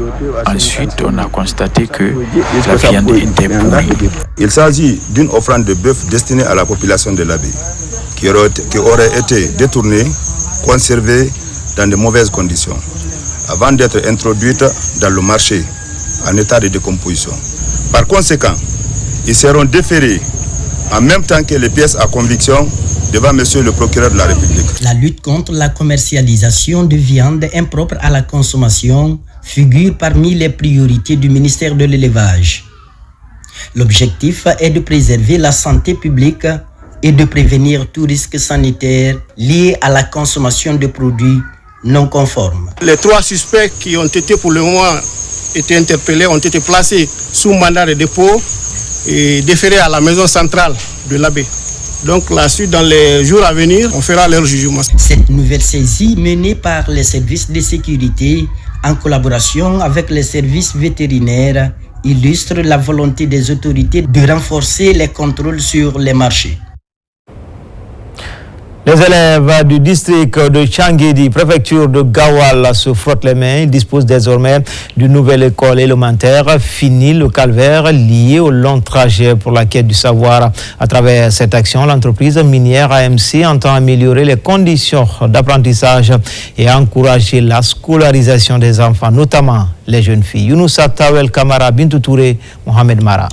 Speaker 14: Ensuite, on a constaté que la viande était pourrie.
Speaker 15: Il s'agit d'une offrande de bœuf destinée à la population de Labé, qui aurait été détournée, conservée dans de mauvaises conditions, avant d'être introduite dans le marché en état de décomposition. Par conséquent, ils seront déférés en même temps que les pièces à conviction devant monsieur le procureur de la République.
Speaker 13: La lutte contre la commercialisation de viande impropre à la consommation figure parmi les priorités du ministère de l'Élevage. L'objectif est de préserver la santé publique et de prévenir tout risque sanitaire lié à la consommation de produits non conformes.
Speaker 17: Les 3 suspects qui ont été pour le moment été interpellés ont été placés sous mandat de dépôt et déférés à la maison centrale de Labé. Donc la suite dans les jours à venir, on fera leur jugement.
Speaker 13: Cette nouvelle saisie menée par les services de sécurité en collaboration avec les services vétérinaires illustre la volonté des autorités de renforcer les contrôles sur les marchés.
Speaker 1: Les élèves du district de Tchangédi, préfecture de Gawal, se frottent les mains. Ils disposent désormais d'une nouvelle école élémentaire. Fini le calvaire lié au long trajet pour la quête du savoir. À travers cette action, l'entreprise minière AMC entend améliorer les conditions d'apprentissage et encourager la scolarisation des enfants, notamment les jeunes filles. Younoussa Tawel Kamara, Bintou Touré, Mohamed Mara.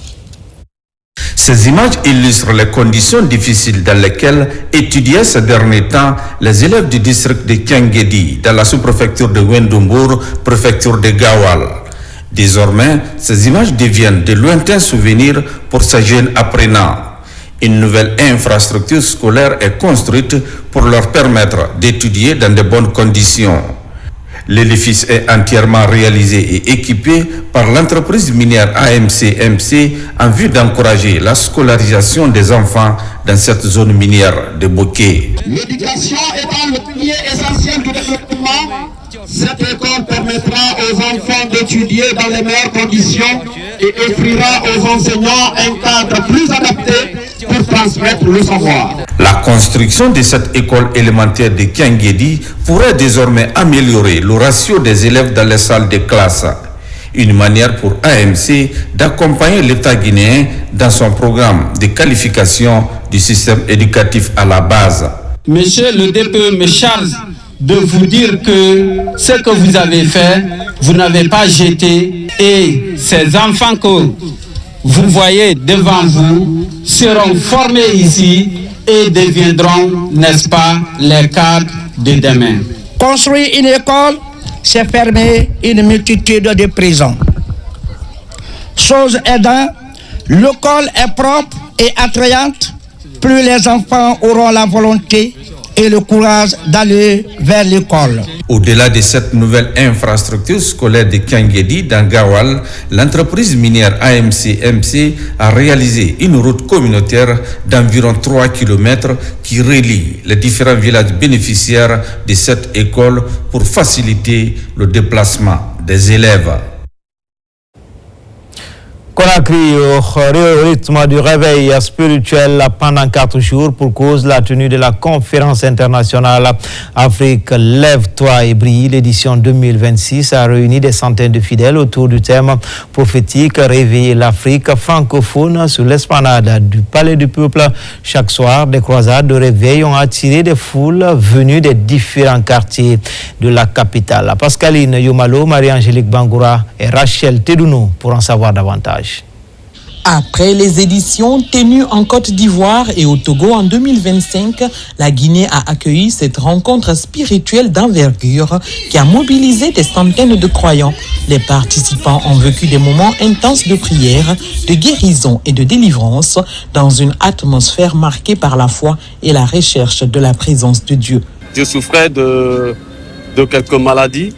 Speaker 18: Ces images illustrent les conditions difficiles dans lesquelles étudiaient ces derniers temps les élèves du district de Tchangédi, dans la sous-préfecture de Wendombourg, préfecture de Gawal. Désormais, ces images deviennent de lointains souvenirs pour ces jeunes apprenants. Une nouvelle infrastructure scolaire est construite pour leur permettre d'étudier dans de bonnes conditions. L'édifice est entièrement réalisé et équipé par l'entreprise minière AMC-MC en vue d'encourager la scolarisation des enfants dans cette zone minière de Boké.
Speaker 19: L'éducation étant le pilier essentiel du développement, cette école permettra aux enfants d'étudier dans les meilleures conditions et offrira aux enseignants un cadre plus adapté pour transmettre le savoir.
Speaker 18: La construction de cette école élémentaire de Kiangedi pourrait désormais améliorer le ratio des élèves dans les salles de classe. Une manière pour AMC d'accompagner l'État guinéen dans son programme de qualification du système éducatif à la base.
Speaker 5: Monsieur le DPE me charge de vous dire que ce que vous avez fait, vous n'avez pas jeté, et ces enfants que vous voyez devant vous seront formés ici et deviendront, n'est-ce pas, les cadres de demain.
Speaker 16: Construire une école, c'est fermer une multitude de prisons. Chose aidant, l'école est propre et attrayante, plus les enfants auront la volonté et le courage d'aller vers l'école.
Speaker 18: Au-delà de cette nouvelle infrastructure scolaire de Kiangedi dans Gawal, l'entreprise minière AMC-MC a réalisé une route communautaire d'environ 3 km qui relie les différents villages bénéficiaires de cette école pour faciliter le déplacement des élèves.
Speaker 1: Conakry au rythme du réveil spirituel pendant 4 jours pour cause de la tenue de la conférence internationale Afrique Lève-toi et brille. L'édition 2026 a réuni des centaines de fidèles autour du thème prophétique Réveiller l'Afrique francophone sur l'esplanade du Palais du Peuple. Chaque soir, des croisades de réveil ont attiré des foules venues des différents quartiers de la capitale. Pascaline Yomalo, Marie-Angélique Bangoura et Rachel Tedounou pour en savoir davantage.
Speaker 20: Après les éditions tenues en Côte d'Ivoire et au Togo en 2025, la Guinée a accueilli cette rencontre spirituelle d'envergure qui a mobilisé des centaines de croyants. Les participants ont vécu des moments intenses de prière, de guérison et de délivrance dans une atmosphère marquée par la foi et la recherche de la présence de Dieu.
Speaker 21: Je souffrais de quelques maladies.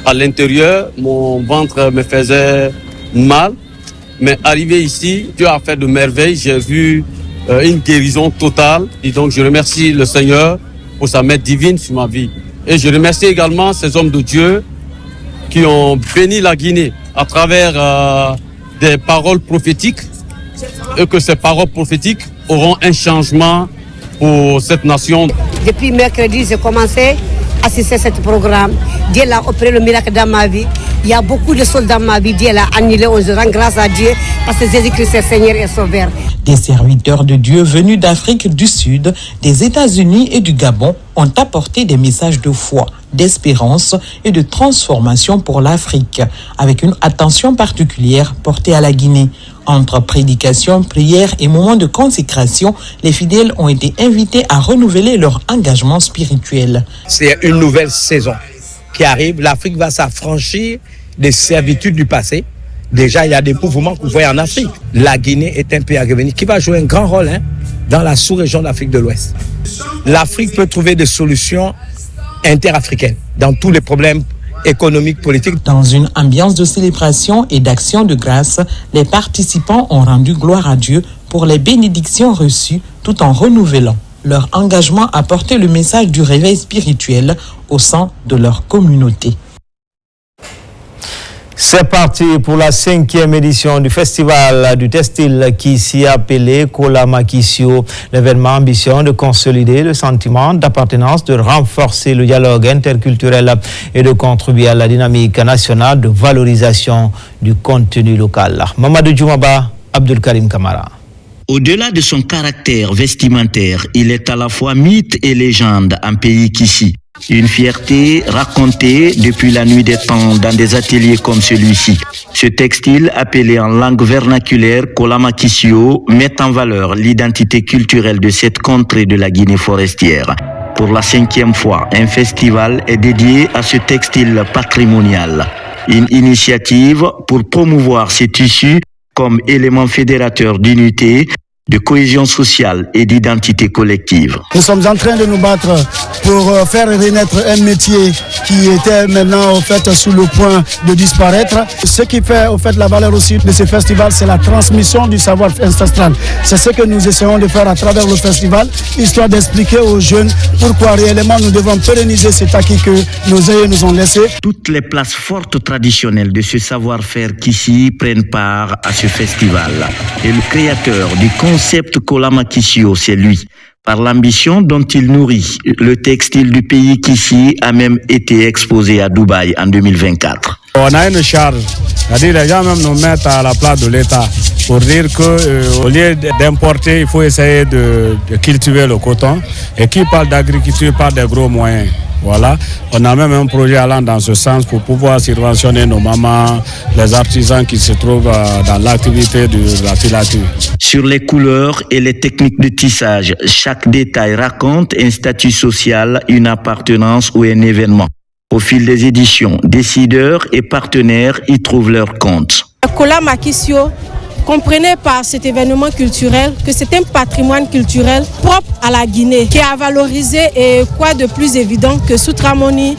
Speaker 21: À l'intérieur, mon ventre me faisait mal. Mais arrivé ici, Dieu a fait de merveilles. J'ai vu une guérison totale. Et donc, je remercie le Seigneur pour sa main divine sur ma vie. Et je remercie également ces hommes de Dieu qui ont béni la Guinée à travers des paroles prophétiques. Et que ces paroles prophétiques auront un changement pour cette nation.
Speaker 22: Depuis mercredi, j'ai commencé à assister à ce programme. Dieu l'a opéré le miracle dans ma vie. Il y a beaucoup de choses dans ma vie. Dieu l'a annulé. On se rend grâce à Dieu parce que Jésus-Christ est Seigneur et Sauveur.
Speaker 20: Des serviteurs de Dieu venus d'Afrique du Sud, des États-Unis et du Gabon ont apporté des messages de foi, d'espérance et de transformation pour l'Afrique, avec une attention particulière portée à la Guinée. Entre prédication, prière et moments de consécration, les fidèles ont été invités à renouveler leur engagement spirituel.
Speaker 23: C'est une nouvelle saison qui arrive. L'Afrique va s'affranchir des servitudes du passé. Déjà, il y a des mouvements que vous voyez en Afrique. La Guinée est un pays à revenir qui va jouer un grand rôle dans la sous-région d'Afrique de l'Ouest. L'Afrique peut trouver des solutions interafricaines dans tous les problèmes économiques, politiques.
Speaker 20: Dans une ambiance de célébration et d'action de grâce, les participants ont rendu gloire à Dieu pour les bénédictions reçues tout en renouvelant leur engagement à porter le message du réveil spirituel au sein de leur communauté.
Speaker 1: C'est parti pour la 5e édition du festival du textile qui s'y appelé Kolamakisio. L'événement ambitionne de consolider le sentiment d'appartenance, de renforcer le dialogue interculturel et de contribuer à la dynamique nationale de valorisation du contenu local. Mamadou Djoumaba, Abdul Karim Kamara.
Speaker 27: Au-delà de son caractère vestimentaire, il est à la fois mythe et légende en pays qu'ici. Une fierté racontée depuis la nuit des temps dans des ateliers comme celui-ci. Ce textile, appelé en langue vernaculaire Kolamakisio, met en valeur l'identité culturelle de cette contrée de la Guinée forestière. Pour la 5e fois, un festival est dédié à ce textile patrimonial. Une initiative pour promouvoir ces tissus comme élément fédérateur d'unité, de cohésion sociale et d'identité collective.
Speaker 8: Nous sommes en train de nous battre pour faire renaître un métier qui était maintenant au fait sur le point de disparaître. Ce qui fait au fait la valeur aussi de ce festival, c'est la transmission du savoir ancestral. C'est ce que nous essayons de faire à travers le festival, histoire d'expliquer aux jeunes pourquoi réellement nous devons pérenniser cet acquis que nos aïeux nous ont laissé.
Speaker 27: Toutes les places fortes traditionnelles de ce savoir-faire qu'ici prennent part à ce festival. Et le créateur du concept concept Kolama Kissio, c'est lui. Par l'ambition dont il nourrit le textile du pays qu'ici a même été exposé à Dubaï en 2024.
Speaker 3: On a une charge, c'est-à-dire les gens même nous mettent à la place de l'État pour dire qu'au lieu d'importer, il faut essayer de cultiver le coton. Et qui parle d'agriculture parle des gros moyens. Voilà, on a même un projet allant dans ce sens pour pouvoir subventionner nos mamans, les artisans qui se trouvent dans l'activité de la filature.
Speaker 27: Sur les couleurs et les techniques de tissage, chaque détail raconte un statut social, une appartenance ou un événement. Au fil des éditions, décideurs et partenaires y trouvent leur compte.
Speaker 4: Kolama Kissio, comprenez par cet événement culturel que c'est un patrimoine culturel propre à la Guinée qui a valorisé, et quoi de plus évident que Soutramoni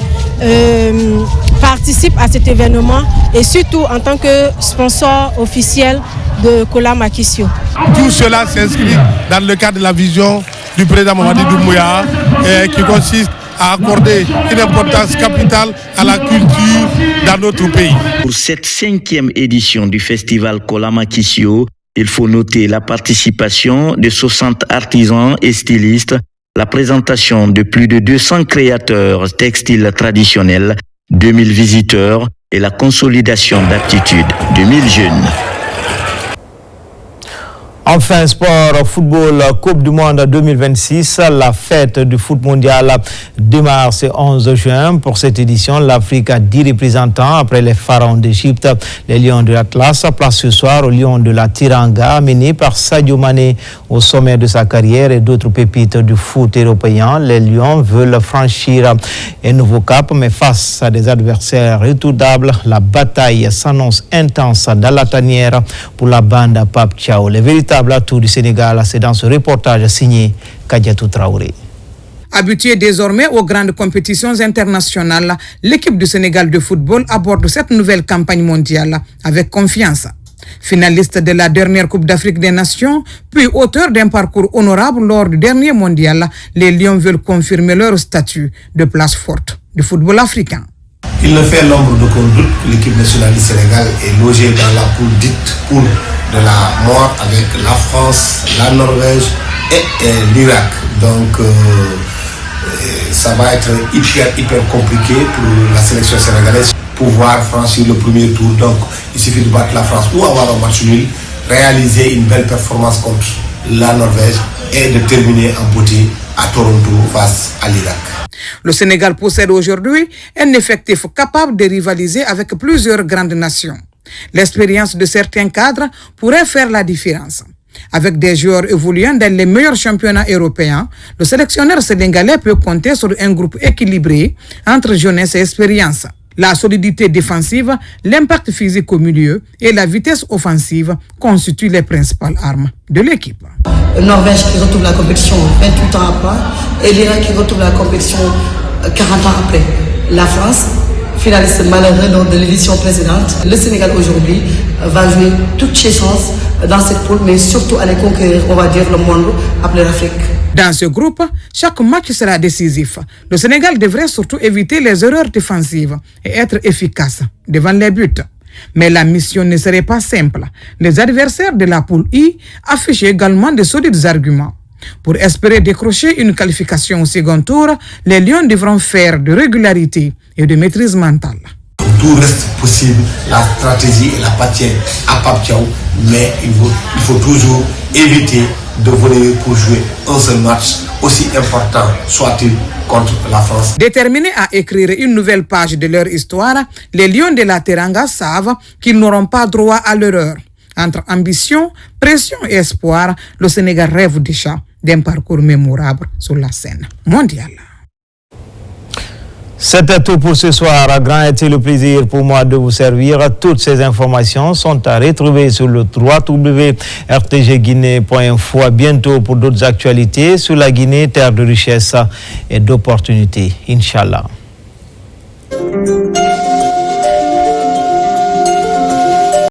Speaker 4: participe à cet événement et surtout en tant que sponsor officiel de Kolama Kissio.
Speaker 6: Tout cela s'inscrit dans le cadre de la vision du président Mamadi Doumbouya qui consiste à accorder une importance capitale à la culture dans notre pays.
Speaker 27: Pour cette 5e édition du festival Kolama Kissio, il faut noter la participation de 60 artisans et stylistes, la présentation de plus de 200 créateurs textiles traditionnels, 2000 visiteurs et la consolidation d'aptitudes de 1000 jeunes.
Speaker 1: Enfin, sport, football, Coupe du Monde 2026. La fête du foot mondial démarre ce 11 juin. Pour cette édition, l'Afrique a 10 représentants après les pharaons d'Égypte. Les Lions de l'Atlas place ce soir aux Lions de la Tiranga, amenés par Sadio Mané au sommet de sa carrière et d'autres pépites du foot européen. Les Lions veulent franchir un nouveau cap, mais face à des adversaires redoutables, la bataille s'annonce intense dans la tanière pour la bande Pape Thiaw. Les véritables atouts du Sénégal, c'est dans ce reportage signé Kadiatou Traoré.
Speaker 7: Habituée désormais aux grandes compétitions internationales, l'équipe du Sénégal de football aborde cette nouvelle campagne mondiale avec confiance. Finaliste de la dernière Coupe d'Afrique des Nations, puis auteur d'un parcours honorable lors du dernier mondial, les Lions veulent confirmer leur statut de place forte du football africain.
Speaker 9: Il ne fait l'ombre d'aucun doute que l'équipe nationale du Sénégal est logée dans la poule dite poule de la mort avec la France, la Norvège et l'Irak. Donc ça va être hyper compliqué pour la sélection sénégalaise pouvoir franchir le premier tour. Donc il suffit de battre la France ou avoir un match nul, réaliser une belle performance contre la Norvège et de terminer en beauté à Toronto face à l'Irak.
Speaker 7: Le Sénégal possède aujourd'hui un effectif capable de rivaliser avec plusieurs grandes nations. L'expérience de certains cadres pourrait faire la différence. Avec des joueurs évoluant dans les meilleurs championnats européens, le sélectionneur sénégalais peut compter sur un groupe équilibré entre jeunesse et expérience. La solidité défensive, l'impact physique au milieu et la vitesse offensive constituent les principales armes de l'équipe.
Speaker 10: Norvège qui retrouve la compétition 28 ans après et l'Irak qui retrouve la compétition 40 ans après. La France, finaliste malheureux de l'édition précédente. Le Sénégal aujourd'hui va jouer toutes ses chances dans cette poule, mais surtout aller conquérir, on va dire, le monde appelé l'Afrique.
Speaker 7: Dans ce groupe, chaque match sera décisif. Le Sénégal devrait surtout éviter les erreurs défensives et être efficace devant les buts. Mais la mission ne serait pas simple. Les adversaires de la poule I affichent également de solides arguments. Pour espérer décrocher une qualification au second tour, les Lions devront faire de régularité et de maîtrise mentale.
Speaker 9: Tout reste possible, la stratégie et la patience à Pape Thiaw, mais il faut toujours éviter de venir pour jouer un seul match, aussi important soit-il contre la France.
Speaker 7: Déterminés à écrire une nouvelle page de leur histoire, les Lions de la Teranga savent qu'ils n'auront pas droit à l'erreur. Entre ambition, pression et espoir, le Sénégal rêve déjà d'un parcours mémorable sur la scène mondiale.
Speaker 1: C'était tout pour ce soir. Grand était le plaisir pour moi de vous servir. Toutes ces informations sont à retrouver sur le www.rtgguinée.info. À bientôt pour d'autres actualités sur la Guinée, terre de richesse et d'opportunités. Inch'Allah.